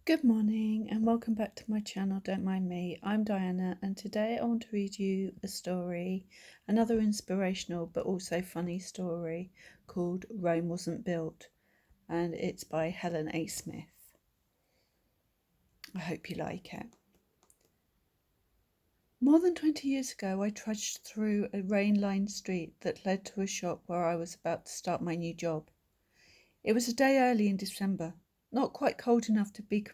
Good morning and welcome back to my channel, Don't Mind Me. I'm Diana and today I want to read you a story, another inspirational but also funny story called Rome Wasn't Built, and it's by Helen A. Smith. I hope you like it. More than 20 years ago I trudged through a rain-lined street that led to a shop where I was about to start my new job. It was a day early in December, not quite cold enough to be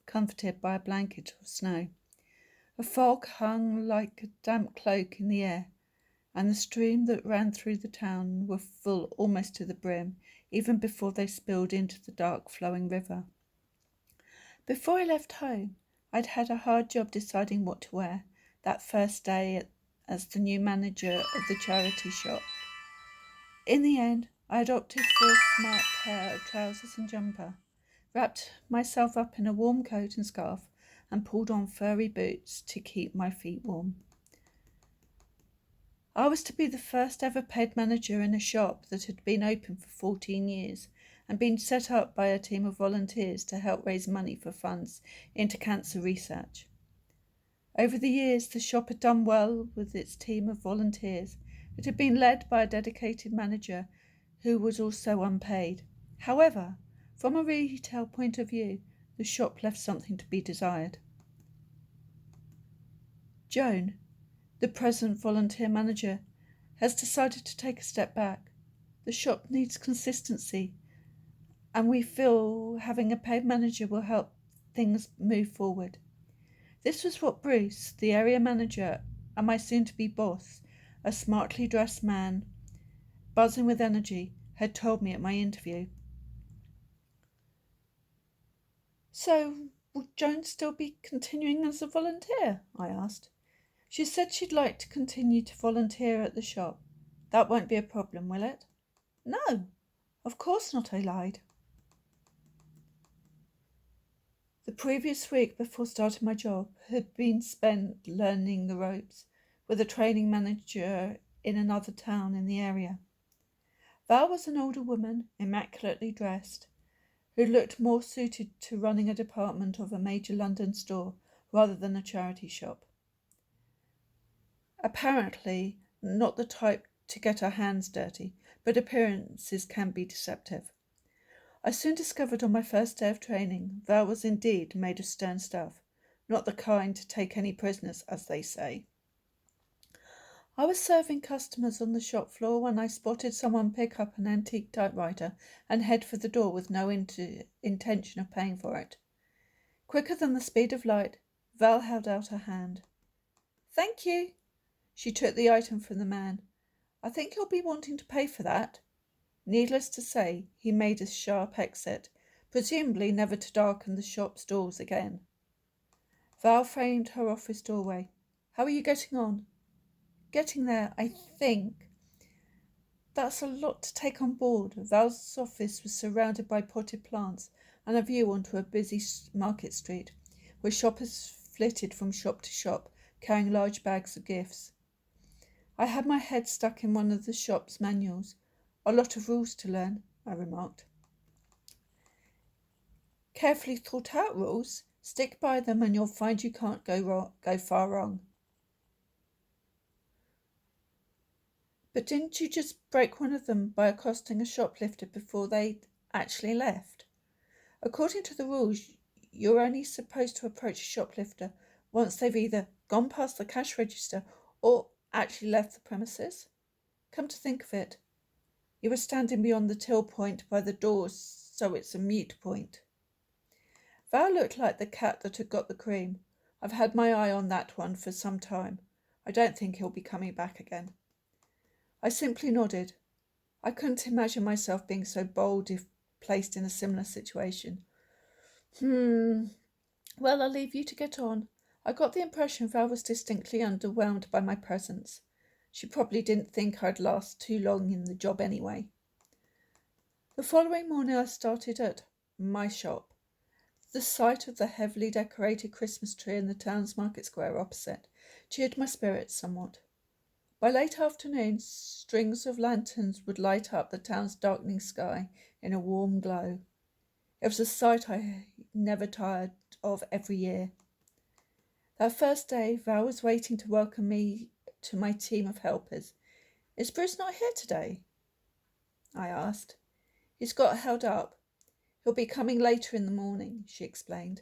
comforted by a blanket of snow. A fog hung like a damp cloak in the air, and the stream that ran through the town were full almost to the brim, even before they spilled into the dark flowing river. Before I left home, I'd had a hard job deciding what to wear that first day as the new manager of the charity shop. In the end, I opted for a smart pair of trousers and jumper, wrapped myself up in a warm coat and scarf, and pulled on furry boots to keep my feet warm. I was to be the first ever paid manager in a shop that had been open for 14 years and been set up by a team of volunteers to help raise money for funds into cancer research. Over the years, the shop had done well with its team of volunteers. It had been led by a dedicated manager who was also unpaid. However, from a retail point of view, the shop left something to be desired. Joan, the present volunteer manager, has decided to take a step back. The shop needs consistency, and we feel having a paid manager will help things move forward. This was what Bruce, the area manager, and my soon-to-be boss, a smartly dressed man, buzzing with energy, had told me at my interview. So, would Joan still be continuing as a volunteer? I asked. She said she'd like to continue to volunteer at the shop. That won't be a problem, will it? No, of course not, I lied. The previous week before starting my job had been spent learning the ropes with a training manager in another town in the area. Val was an older woman, immaculately dressed, who looked more suited to running a department of a major London store rather than a charity shop. Apparently not the type to get her hands dirty, but appearances can be deceptive. I soon discovered on my first day of training Val was indeed made of stern stuff, not the kind to take any prisoners, as they say. I was serving customers on the shop floor when I spotted someone pick up an antique typewriter and head for the door with no intention of paying for it. Quicker than the speed of light, Val held out her hand. "Thank you." She took the item from the man. "I think you'll be wanting to pay for that." Needless to say, he made a sharp exit, presumably never to darken the shop's doors again. Val framed her office doorway. "How are you getting on?" "Getting there, I think." That's a lot to take on board. Val's office was surrounded by potted plants and a view onto a busy market street, where shoppers flitted from shop to shop, carrying large bags of gifts. I had my head stuck in one of the shop's manuals. "A lot of rules to learn," I remarked. "Carefully thought out rules. Stick by them and you'll find you can't go far wrong." "But didn't you just break one of them by accosting a shoplifter before they'd actually left?" "According to the rules, you're only supposed to approach a shoplifter once they've either gone past the cash register or actually left the premises. Come to think of it, you were standing beyond the till point by the doors, so it's a moot point." Val looked like the cat that had got the cream. I've had my eye on that one for some time. I don't think he'll be coming back again. I simply nodded. I couldn't imagine myself being so bold if placed in a similar situation. Well, I'll leave you to get on. I got the impression Val was distinctly underwhelmed by my presence. She probably didn't think I'd last too long in the job anyway. The following morning I started at my shop. The sight of the heavily decorated Christmas tree in the town's market square opposite cheered my spirits somewhat. By late afternoon, strings of lanterns would light up the town's darkening sky in a warm glow. It was a sight I never tired of every year. That first day, Val was waiting to welcome me to my team of helpers. Is Bruce not here today? I asked. He's got held up. He'll be coming later in the morning, she explained.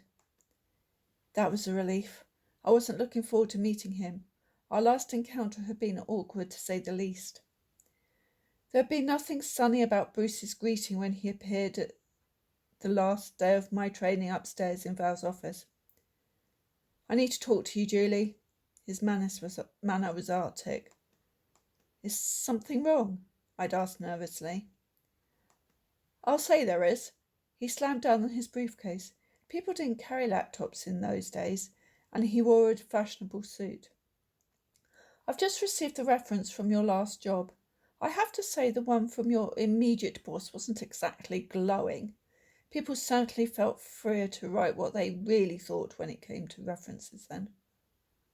That was a relief. I wasn't looking forward to meeting him. Our last encounter had been awkward, to say the least. There had been nothing sunny about Bruce's greeting when he appeared at the last day of my training upstairs in Val's office. I need to talk to you, Julie. His manner was arctic. Is something wrong? I'd asked nervously. I'll say there is. He slammed down his briefcase. People didn't carry laptops in those days, and he wore a fashionable suit. I've just received a reference from your last job. I have to say the one from your immediate boss wasn't exactly glowing. People certainly felt freer to write what they really thought when it came to references then.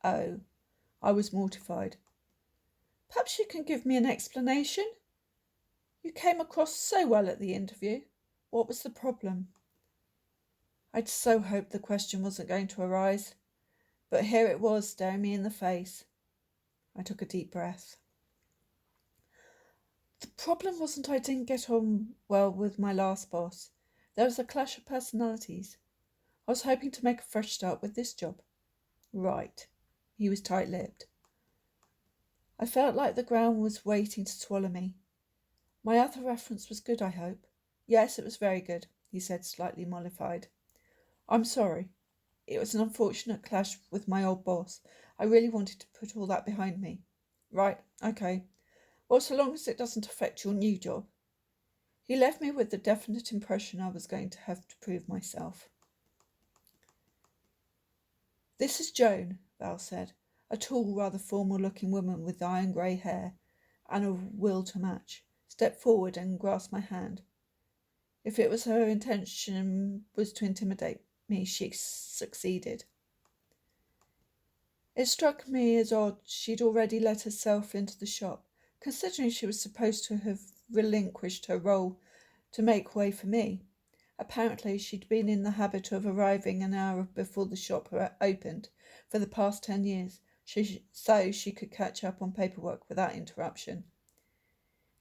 Oh, I was mortified. Perhaps you can give me an explanation? You came across so well at the interview. What was the problem? I'd so hoped the question wasn't going to arise, but here it was staring me in the face. I took a deep breath. The problem wasn't I didn't get on well with my last boss. There was a clash of personalities. I was hoping to make a fresh start with this job. Right. He was tight-lipped. I felt like the ground was waiting to swallow me. My other reference was good, I hope. Yes, it was very good, he said, slightly mollified. I'm sorry. It was an unfortunate clash with my old boss. I really wanted to put all that behind me. Right, okay. Well, so long as it doesn't affect your new job. He left me with the definite impression I was going to have to prove myself. This is Joan, Val said, a tall, rather formal-looking woman with iron grey hair and a will to match, stepped forward and grasped my hand. If it was her intention was to intimidate me, she succeeded. It struck me as odd she'd already let herself into the shop, considering she was supposed to have relinquished her role to make way for me. Apparently, she'd been in the habit of arriving an hour before the shop opened for the past 10 years, so she could catch up on paperwork without interruption.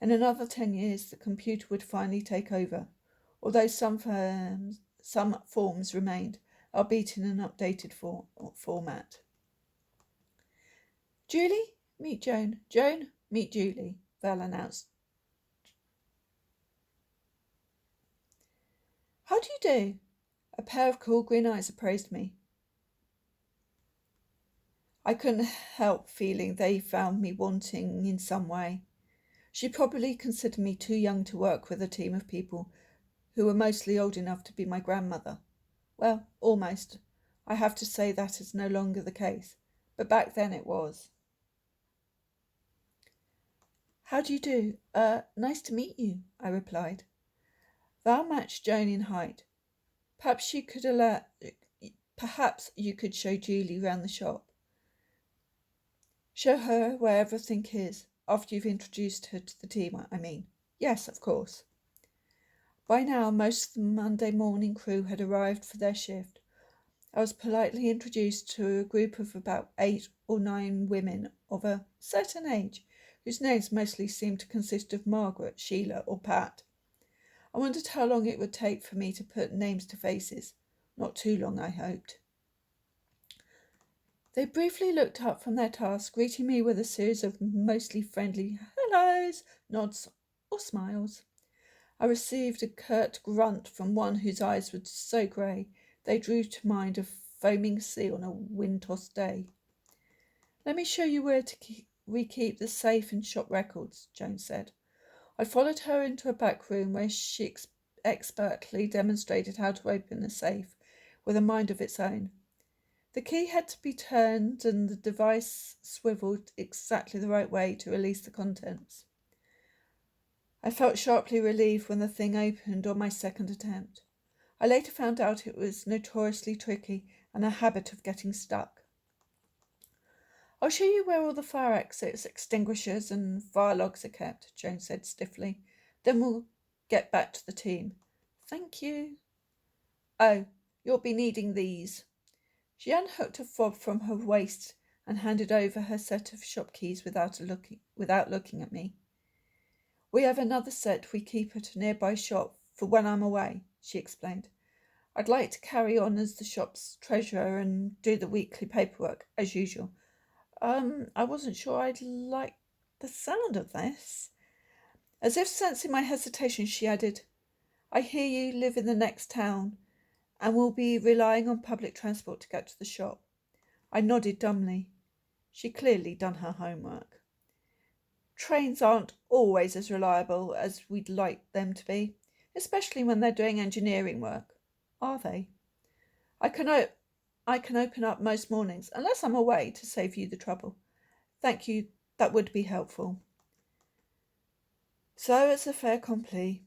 In another 10 years, the computer would finally take over, although some forms remained, albeit in an updated format. Julie, meet Joan. Joan, meet Julie, Val announced. How do you do? A pair of cool green eyes appraised me. I couldn't help feeling they found me wanting in some way. She probably considered me too young to work with a team of people who were mostly old enough to be my grandmother. Well, almost. I have to say that is no longer the case, but back then it was. How do you do? Nice to meet you, I replied. Val matched Joan in height. Perhaps you could show Julie round the shop. Show her where everything is, after you've introduced her to the team, I mean. Yes, of course. By now, most of the Monday morning crew had arrived for their shift. I was politely introduced to a group of about 8 or 9 women of a certain age, whose names mostly seemed to consist of Margaret, Sheila, or Pat. I wondered how long it would take for me to put names to faces. Not too long, I hoped. They briefly looked up from their task, greeting me with a series of mostly friendly hellos, nods, or smiles. I received a curt grunt from one whose eyes were so grey they drew to mind a foaming sea on a wind-tossed day. Let me show you where we keep the safe and shop records, Joan said. I followed her into a back room where she expertly demonstrated how to open a safe with a mind of its own. The key had to be turned and the device swiveled exactly the right way to release the contents. I felt sharply relieved when the thing opened on my second attempt. I later found out it was notoriously tricky and a habit of getting stuck. I'll show you where all the fire exits, extinguishers and fire logs are kept, Joan said stiffly. Then we'll get back to the team. Thank you. Oh, you'll be needing these. She unhooked a fob from her waist and handed over her set of shop keys without looking at me. We have another set we keep at a nearby shop for when I'm away, she explained. I'd like to carry on as the shop's treasurer and do the weekly paperwork, as usual. I wasn't sure I'd like the sound of this. As if sensing my hesitation, she added, I hear you live in the next town and will be relying on public transport to get to the shop. I nodded dumbly. She'd clearly done her homework. Trains aren't always as reliable as we'd like them to be, especially when they're doing engineering work. Are they? I can open up most mornings, unless I'm away, to save you the trouble. Thank you, that would be helpful. So it's a fait accompli.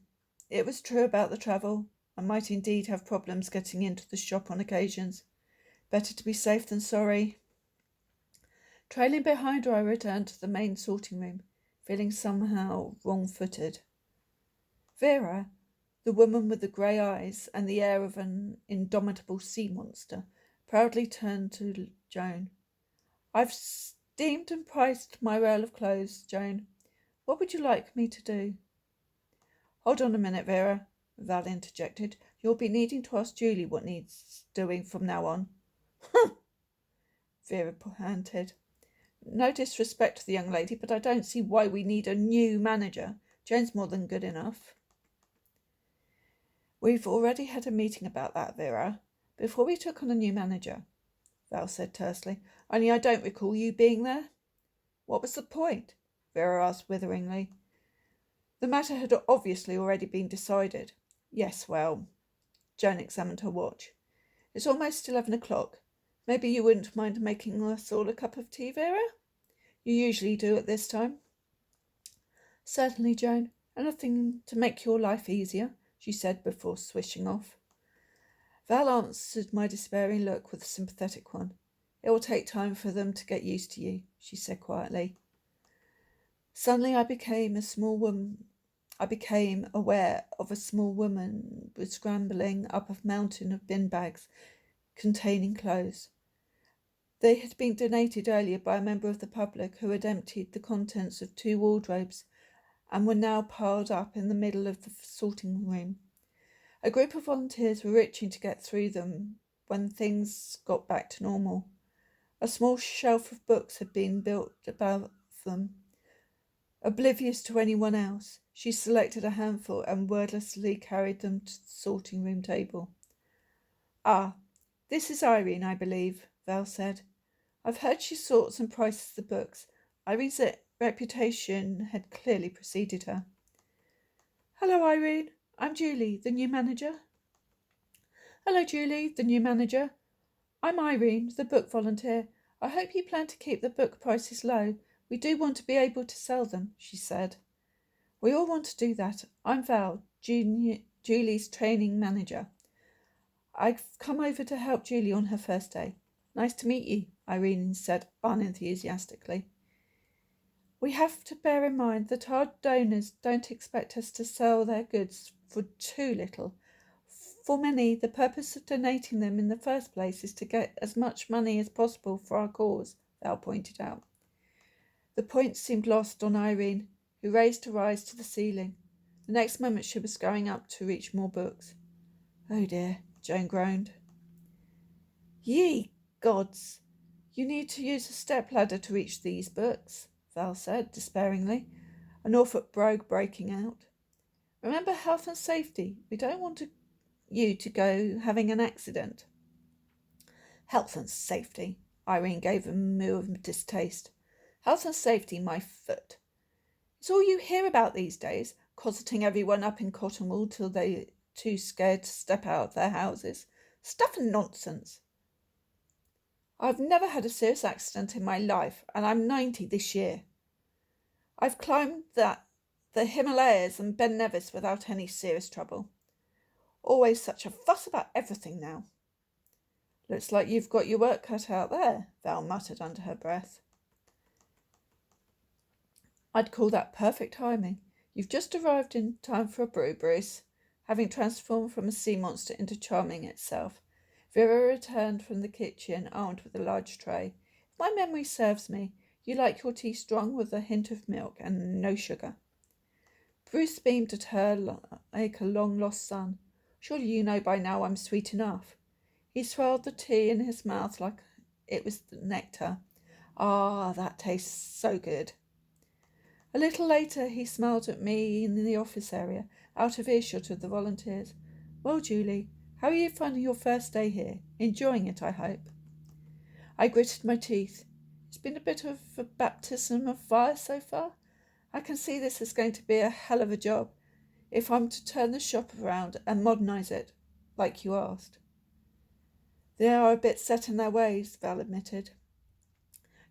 It was true about the travel. I might indeed have problems getting into the shop on occasions. Better to be safe than sorry. Trailing behind her, I returned to the main sorting room, feeling somehow wrong-footed. Vera, the woman with the grey eyes and the air of an indomitable sea monster, proudly turned to Joan. I've steamed and priced my rail of clothes, Joan. What would you like me to do? Hold on a minute, Vera, Val interjected. You'll be needing to ask Julie what needs doing from now on. Humph! Vera panted. No disrespect to the young lady, but I don't see why we need a new manager. Jane's more than good enough. We've already had a meeting about that, Vera, before we took on a new manager, Val said tersely. Only I don't recall you being there. What was the point? Vera asked witheringly. The matter had obviously already been decided. Yes, well, Joan examined her watch. It's almost 11 o'clock. Maybe you wouldn't mind making us all a cup of tea, Vera? You usually do at this time. Certainly, Joan. Anything to make your life easier, she said before swishing off. Val answered my despairing look with a sympathetic one. It will take time for them to get used to you, she said quietly. Suddenly I became aware of a small woman scrambling up a mountain of bin bags containing clothes. They had been donated earlier by a member of the public who had emptied the contents of 2 wardrobes and were now piled up in the middle of the sorting room. A group of volunteers were itching to get through them when things got back to normal. A small shelf of books had been built above them. Oblivious to anyone else, she selected a handful and wordlessly carried them to the sorting room table. Ah, this is Irene, I believe, Val said. I've heard she sorts and prices the books. Irene's reputation had clearly preceded her. Hello, Irene. I'm Julie, the new manager. Hello, Julie, the new manager. I'm Irene, the book volunteer. I hope you plan to keep the book prices low. We do want to be able to sell them, she said. We all want to do that. I'm Val, Julie's training manager. I've come over to help Julie on her first day. Nice to meet you, Irene said unenthusiastically. We have to bear in mind that our donors don't expect us to sell their goods for too little. For many, the purpose of donating them in the first place is to get as much money as possible for our cause, Val pointed out. The point seemed lost on Irene, who raised her eyes to the ceiling. The next moment she was going up to reach more books. Oh dear, Joan groaned. Ye gods! You need to use a stepladder to reach these books, Val said despairingly, a Norfolk brogue breaking out. Remember health and safety. We don't want you to go having an accident. Health and safety, Irene gave a moo of distaste. Health and safety, my foot. It's all you hear about these days, cosseting everyone up in cotton wool till they're too scared to step out of their houses. Stuff and nonsense. I've never had a serious accident in my life, and I'm 90 this year. I've climbed the Himalayas and Ben Nevis without any serious trouble. Always such a fuss about everything now. Looks like you've got your work cut out there, Val muttered under her breath. I'd call that perfect timing. You've just arrived in time for a brew, Bruce. having transformed from a sea monster into charming itself. Vera returned from the kitchen, armed with a large tray. If my memory serves me, you like your tea strong with a hint of milk and no sugar. Bruce beamed at her like a long-lost son. Surely you know by now I'm sweet enough. He swirled the tea in his mouth like it was nectar. Ah, that tastes so good. A little later he smiled at me in the office area, out of earshot of the volunteers. Well, Julie, how are you finding your first day here? Enjoying it, I hope. I gritted my teeth. It's been a bit of a baptism of fire so far. I can see this is going to be a hell of a job if I'm to turn the shop around and modernise it, like you asked. They are a bit set in their ways, Val admitted.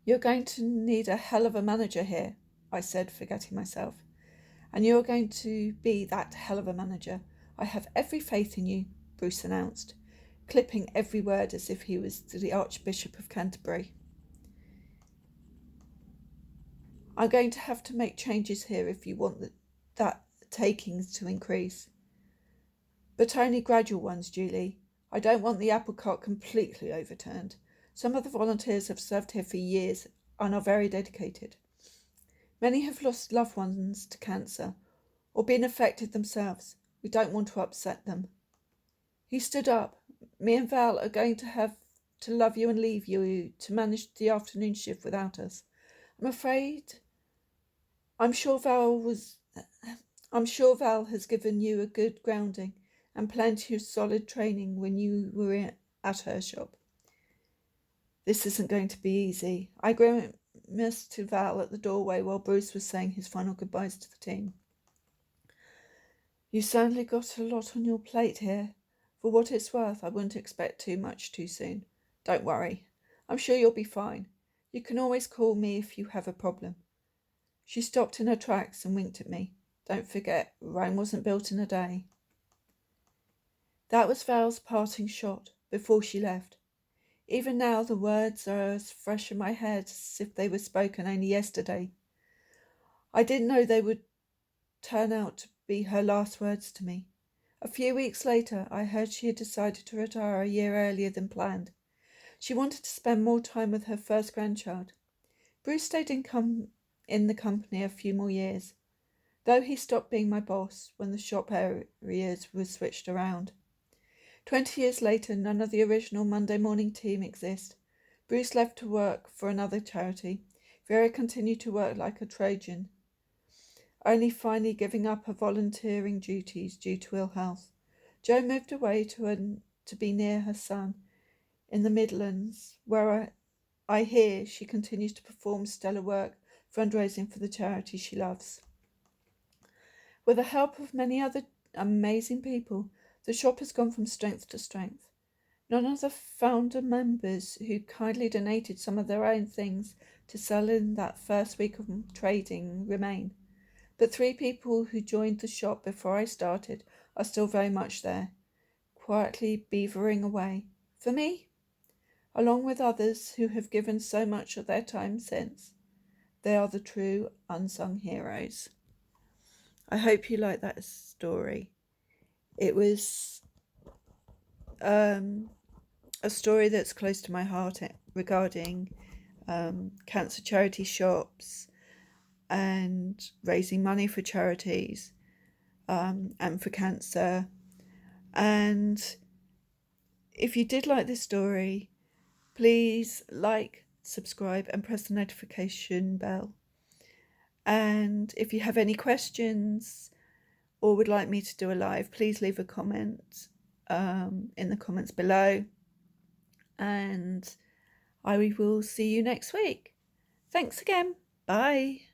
You're going to need a hell of a manager here, I said, forgetting myself. And you're going to be that hell of a manager. I have every faith in you, Bruce announced, clipping every word as if he was the Archbishop of Canterbury. I'm going to have to make changes here if you want that takings to increase. But only gradual ones, Julie. I don't want the apple cart completely overturned. Some of the volunteers have served here for years and are very dedicated. Many have lost loved ones to cancer or been affected themselves. We don't want to upset them. He stood up. Me and Val are going to have to love you and leave you to manage the afternoon shift without us. I'm sure Val has given you a good grounding and plenty of solid training when you were at her shop. This isn't going to be easy. I grimaced to Val at the doorway while Bruce was saying his final goodbyes to the team. You certainly got a lot on your plate here. For what it's worth, I wouldn't expect too much too soon. Don't worry. I'm sure you'll be fine. You can always call me if you have a problem. She stopped in her tracks and winked at me. Don't forget, Rome wasn't built in a day. That was Val's parting shot before she left. Even now the words are as fresh in my head as if they were spoken only yesterday. I didn't know they would turn out to be her last words to me. A few weeks later, I heard she had decided to retire a year earlier than planned. She wanted to spend more time with her first grandchild. Bruce stayed in the company a few more years, though he stopped being my boss when the shop areas were switched around. 20 years later, none of the original Monday morning team exist. Bruce left to work for another charity. Vera continued to work like a Trojan, only finally giving up her volunteering duties due to ill health. Jo moved away to be near her son in the Midlands, where I hear she continues to perform stellar work fundraising for the charity she loves. With the help of many other amazing people, the shop has gone from strength to strength. None of the founder members who kindly donated some of their own things to sell in that first week of trading remain. But 3 people who joined the shop before I started are still very much there, quietly beavering away. For me, along with others who have given so much of their time since, they are the true unsung heroes. I hope you like that story. It was a story that's close to my heart regarding cancer charity shops and raising money for charities and for cancer. And if you did like this story, please like, subscribe and press the notification bell. And if you have any questions or would like me to do a live, please leave a comment in the comments below. And I will see you next week. Thanks again. Bye.